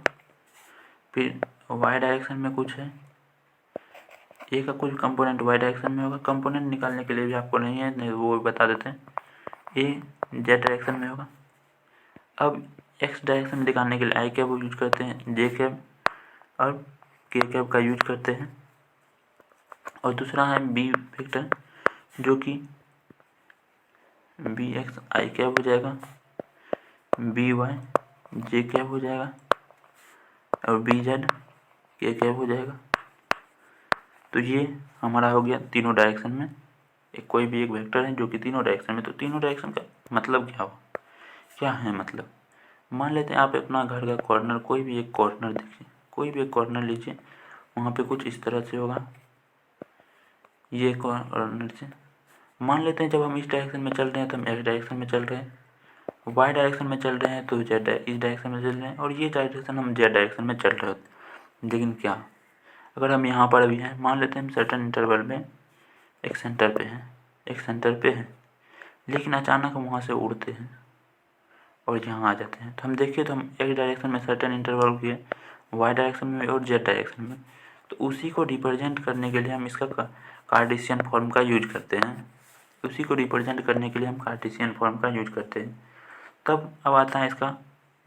फिर वाई डायरेक्शन में कुछ है, ए का कुछ कंपोनेंट वाई डायरेक्शन में होगा। कंपोनेंट निकालने के लिए भी आपको नहीं है, नहीं वो बता देते हैं। ए जेड डायरेक्शन में होगा। अब एक्स डायरेक्शन में दिखाने के लिए आई कैप यूज करते हैं, जे कैप और के कैप का यूज करते हैं। और दूसरा है बी वेक्टर, जो कि बी एक्स आई कैप हो जाएगा, बी वाई जे कैप हो जाएगा और बी जेड के कैप हो जाएगा। तो ये हमारा हो गया तीनों डायरेक्शन में। एक कोई भी एक वेक्टर है जो कि तीनों डायरेक्शन में। तो तीनों डायरेक्शन का मतलब क्या हो, क्या है मतलब, मान लेते हैं आप अपना घर का कॉर्नर, कोई भी एक कॉर्नर देखिए, कोई भी एक कॉर्नर लीजिए, वहाँ पे कुछ इस तरह से होगा। ये कॉर्नर से मान लेते हैं जब हम इस डायरेक्शन में चल रहे हैं तो हम एक्स डायरेक्शन में चल रहे हैं, वाई डायरेक्शन में चल रहे हैं तो जेड इस डायरेक्शन में चल रहे हैं, और ये डायरेक्शन हम जेड डायरेक्शन में चल रहे होते हैं। लेकिन क्या अगर हम यहाँ पर भी हैं, मान लेते हैं हम सर्टेन इंटरवल में एक सेंटर पे हैं, लेकिन अचानक हम वहाँ से उड़ते हैं और यहाँ आ जाते हैं। तो हम देखिए तो हम एक्स डायरेक्शन में सर्टेन इंटरवल के, वाई डायरेक्शन में और जेड डायरेक्शन में, तो उसी को रिप्रेजेंट करने के लिए हम इसका कार्टेशियन फॉर्म का यूज करते हैं। उसी को रिप्रेजेंट करने के लिए हम कार्टेशियन फॉर्म का यूज करते हैं। तब अब आता है इसका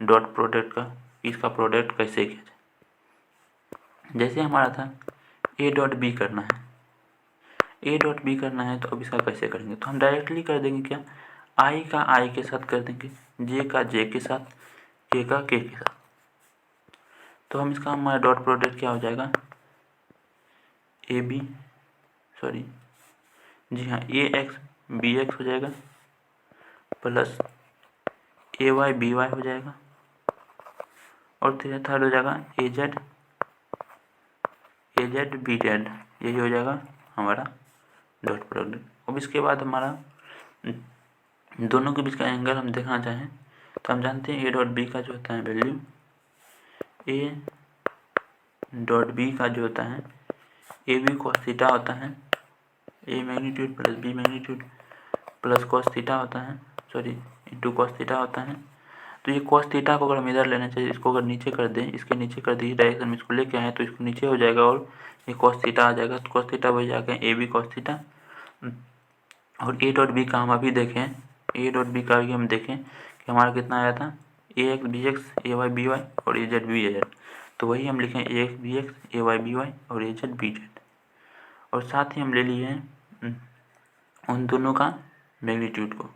डॉट प्रोडक्ट का, इसका प्रोडक्ट कैसे किया जाए। जैसे हमारा था ए डॉट बी करना है, ए डॉट बी करना है, तो अब इसका कैसे करेंगे, तो हम डायरेक्टली कर देंगे क्या, आई का आई के साथ कर देंगे, जे का जे के साथ, के का के साथ। तो हम इसका हमारा डॉट प्रोडक्ट क्या हो जाएगा, ए बी सॉरी जी हाँ ए एक्स बी एक्स हो जाएगा प्लस ए वाई बी वाई हो जाएगा, और थर्ड हो जाएगा ए जेड बी जेड। यही हो जाएगा हमारा डॉट प्रोडक्ट। अब इसके बाद हमारा दोनों के बीच का एंगल हम देखना चाहें तो हम जानते हैं ए डॉट बी का जो होता है वैल्यू, ए डॉट बी का जो होता है ए बी कॉस थीटा होता है, A magnitude plus B magnitude plus cos theta होता है, सॉरी इंटू कॉस थीटा होता है। तो ये कॉस थीटा को अगर हम इधर लेना चाहिए, इसको अगर नीचे कर दें, इसके नीचे कर दी डायरेक्शन में इसको लेके आए तो इसको नीचे हो जाएगा और ये कॉस थीटा आ जाएगा। तो कॉस थीटा वही जाएगा ए बी कॉस थीटा। और ए डॉट बी का हम अभी देखें, ए डॉट बी का भी हम देखें कि हमारा कितना आया था, ए एक्स बी एक्स ए वाई बी वाई और ए जेड बी जेड। तो वही हम लिखें ए एक्स बी एक्स ए वाई बी वाई और ए जेड बी जेड। और साथ ही हम ले लिए हैं उन दोनों का मैग्नीट्यूड को,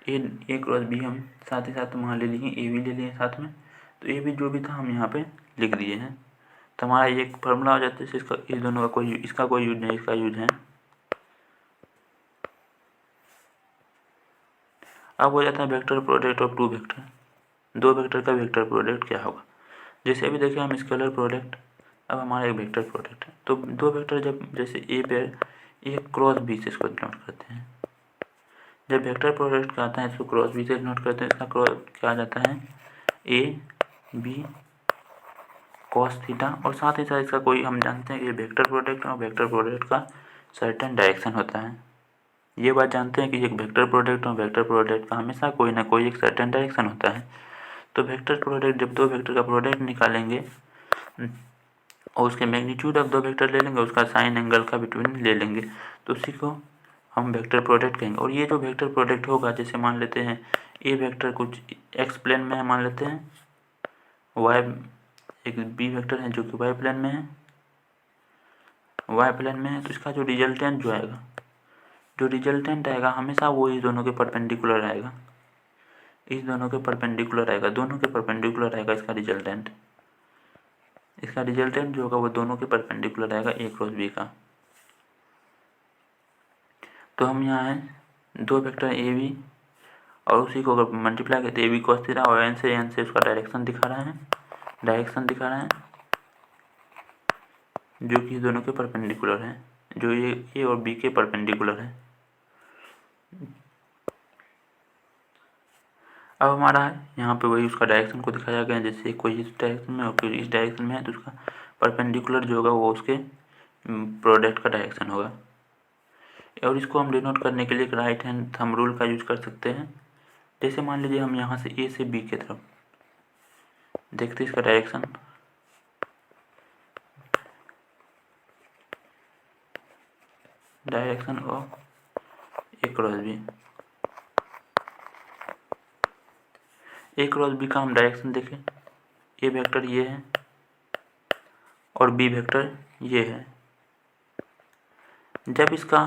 ए क्रॉस बी हम साथ ही साथ वहाँ ले लिए, ए बी ले लिए साथ में। तो ए बी जो भी था हम यहाँ पे लिख दिए हैं। तो हमारा एक फार्मूला हो जाता है इसका, इस दोनों का कोई, इसका कोई यूज नहीं, इसका यूज है। अब हो जाता है vector product of two vector, दो वेक्टर का वेक्टर प्रोडक्ट क्या होगा। जैसे अभी देखिए हम स्केलर प्रोडक्ट, अब हमारा एक वेक्टर प्रोडक्ट है। तो दो वेक्टर जब जैसे ए पे ए क्रॉस बी से इसको नोट करते हैं, जब वेक्टर प्रोडक्ट का आता है इसको क्रॉस बी से नोट करते हैं, इसका क्रॉस क्या आ जाता है ए बी कॉस थीटा। और साथ ही साथ इसका कोई हम जानते हैं कि वेक्टर प्रोडक्ट और वेक्टर प्रोडक्ट का सर्टेन डायरेक्शन होता है। ये बात जानते हैं कि एक वेक्टर प्रोडक्ट और वेक्टर प्रोडक्ट का हमेशा कोई ना कोई एक सर्टेन डायरेक्शन होता है। तो वेक्टर प्रोडक्ट जब दो वेक्टर का प्रोडक्ट निकालेंगे और उसके मैग्नीट्यूड ऑफ दो वेक्टर ले लेंगे, उसका साइन एंगल का बिटवीन ले लेंगे, तो उसी को हम वेक्टर प्रोडक्ट कहेंगे। और ये जो वेक्टर प्रोडक्ट होगा, जैसे मान लेते हैं ए वेक्टर कुछ एक्स प्लेन में है, मान लेते हैं वाई एक बी वेक्टर है जो कि वाई प्लेन में है, तो इसका जो रिजल्टेंट जो आएगा, जो रिजल्टेंट आएगा हमेशा वो इस दोनों के परपेंडिकुलर आएगा, इस दोनों के परपेंडिकुलर आएगा, दोनों के परपेंडिकुलर आएगा इसका रिजल्टेंट। इसका रिजल्टेंट जो होगा वो दोनों के परपेंडिकुलर आएगा ए क्रॉस बी का। तो हम यहाँ है दो वेक्टर ए बी और उसी को अगर मल्टीप्लाई करते ए बी कॉस थीटा और एन से उसका डायरेक्शन दिखा रहा है जो कि दोनों के परपेंडिकुलर है, जो ये ए और बी के परपेंडिकुलर है। अब हमारा यहाँ पे वही उसका डायरेक्शन को दिखाया गया है, जैसे कोई इस डायरेक्शन में और फिर इस डायरेक्शन में है तो उसका परपेंडिकुलर जो होगा वो उसके प्रोडक्ट का डायरेक्शन होगा। और इसको हम डिनोट करने के लिए एक राइट हैंड थंब रूल का यूज कर सकते हैं। जैसे मान लीजिए हम यहाँ से ए से बी की तरफ देखते हैं इसका direction, direction of A cross B. A cross B का हम डायरेक्शन देखें, ए वेक्टर ये है और बी वेक्टर ये है। जब इसका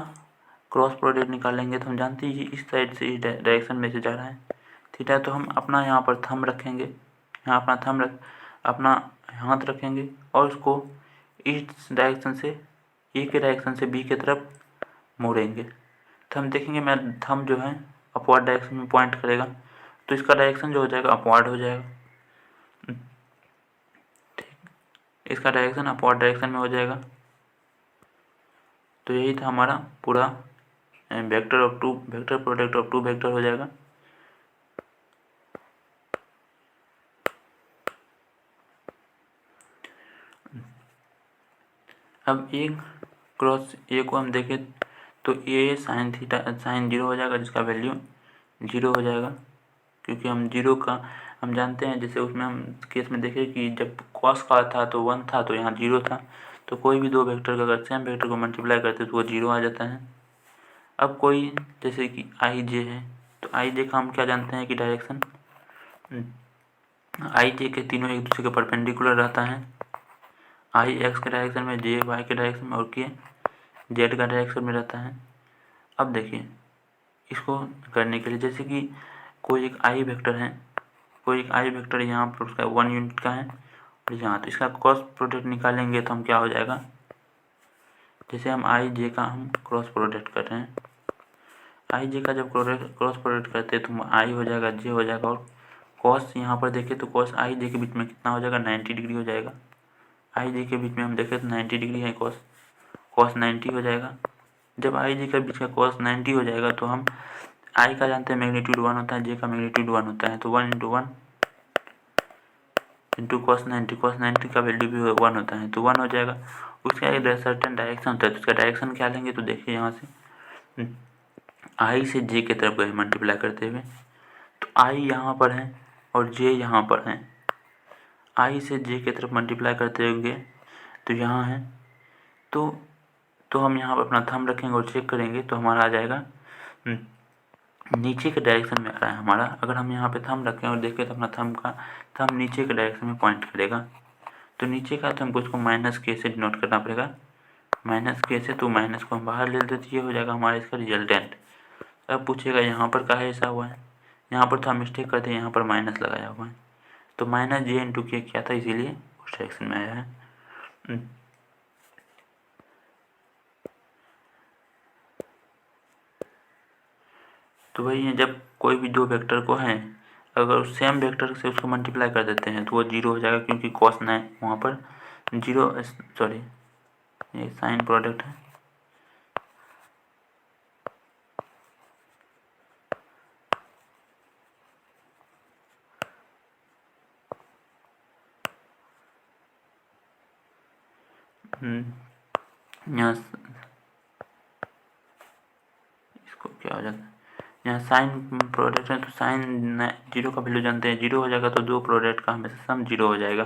क्रॉस प्रोडक्ट निकालेंगे तो हम जानते हैं इस साइड से इस डायरेक्शन में से जा रहा है थीटा, तो हम अपना यहाँ पर थंब रखेंगे, यहाँ अपना हाथ रखेंगे और उसको इस डायरेक्शन से ए के डायरेक्शन से बी की तरफ मोड़ेंगे। तो हम देखेंगे मैं थंब जो है अपवर्ड डायरेक्शन में पॉइंट करेगा, तो इसका डायरेक्शन जो हो जाएगा अपवर्ड हो जाएगा। इसका डायरेक्शन अपवर्ड डायरेक्शन में हो जाएगा। तो यही था हमारा पूरा vector product of two vector हो जाएगा। अब ए क्रॉस ए को हम देखें तो ए साइन थीटा साइन 0 हो जाएगा, जिसका वैल्यू 0 हो जाएगा, क्योंकि हम 0 का हम जानते हैं। जैसे उसमें हम केस में देखें कि जब कॉस का था तो 1 था, तो यहाँ 0 था। तो कोई भी दो वेक्टर का अगर सेम वेक्टर को मल्टीप्लाई करते तो वो 0 आ जाता है। अब कोई जैसे कि आई जे है, तो आई जे का हम क्या जानते हैं कि डायरेक्शन आई जे के तीनों एक दूसरे के परपेंडिकुलर रहता है। आई एक्स के डायरेक्शन में, जे वाई के डायरेक्शन में और के जेड का डायरेक्शन में रहता है। अब देखिए इसको करने के लिए जैसे कि कोई एक आई वेक्टर है, कोई एक आई वेक्टर यहाँ पर उसका 1 यूनिट का है और यहाँ, तो इसका क्रॉस प्रोडक्ट निकालेंगे तो हम क्या हो जाएगा, जैसे हम आई जे का हम क्रॉस प्रोडक्ट कर रहे हैं, आई जे का जब क्रॉस प्रोडक्ट करते हैं तो आई हो जाएगा, जे हो जाएगा, और कॉस यहाँ पर देखें तो कॉस आई जे के बीच में कितना हो जाएगा, 90 डिग्री हो जाएगा। आई जे के बीच में हम देखें तो 90 डिग्री है, कॉस 90 हो जाएगा। जब आई जे के बीच का कॉस 90 हो जाएगा तो हम आई का जानते हैं मैग्नीट्यूड 1 होता है, जे का मैग्नीट्यूड 1 होता है, तो 1 × 1 इंटू कॉस 90 का वैल्यू भी 1 होता है, तो 1 हो जाएगा। उसका एक सर्टेन डायरेक्शन होता है, तो उसका डायरेक्शन क्या लेंगे, तो देखिए यहाँ से आई से जे की तरफ गए मल्टीप्लाई करते हुए, तो आई यहाँ पर है और जे यहाँ पर है। आई से जे की तरफ मल्टीप्लाई करते हुए तो यहाँ है, तो हम यहाँ पर अपना थंब रखेंगे और चेक करेंगे तो हमारा आ जाएगा नीचे के डायरेक्शन में आ रहा है हमारा। अगर हम यहाँ पे थंब रखें और देखें तो अपना थंब नीचे के डायरेक्शन में पॉइंट करेगा। तो नीचे का तो हमको इसको -k से डिनोट करना पड़ेगा, -k से, तो माइनस को हम बाहर ले लेते तो ये हो जाएगा हमारा इसका रिजल्टेंट। अब पूछेगा यहाँ पर काहे ऐसा हुआ है, यहाँ पर तो हम मिस्टेक करते हैं, यहाँ पर माइनस लगाया हुआ है, तो -j × k क्या था, इसीलिए उस डायरेक्शन में आया है। तो वही है, जब कोई भी दो वेक्टर को है अगर सेम वेक्टर से उसको मल्टीप्लाई कर देते हैं तो वो 0 हो जाएगा, क्योंकि कॉस 9 वहाँ पर 0, सॉरी ये साइन प्रोडक्ट है। यहाँ इसको क्या हो जाता है, यहाँ साइन प्रोडक्ट है तो साइन 0 का वैल्यू जानते हैं, 0 हो जाएगा तो दो प्रोडक्ट का हमेशा सम 0 हो जाएगा।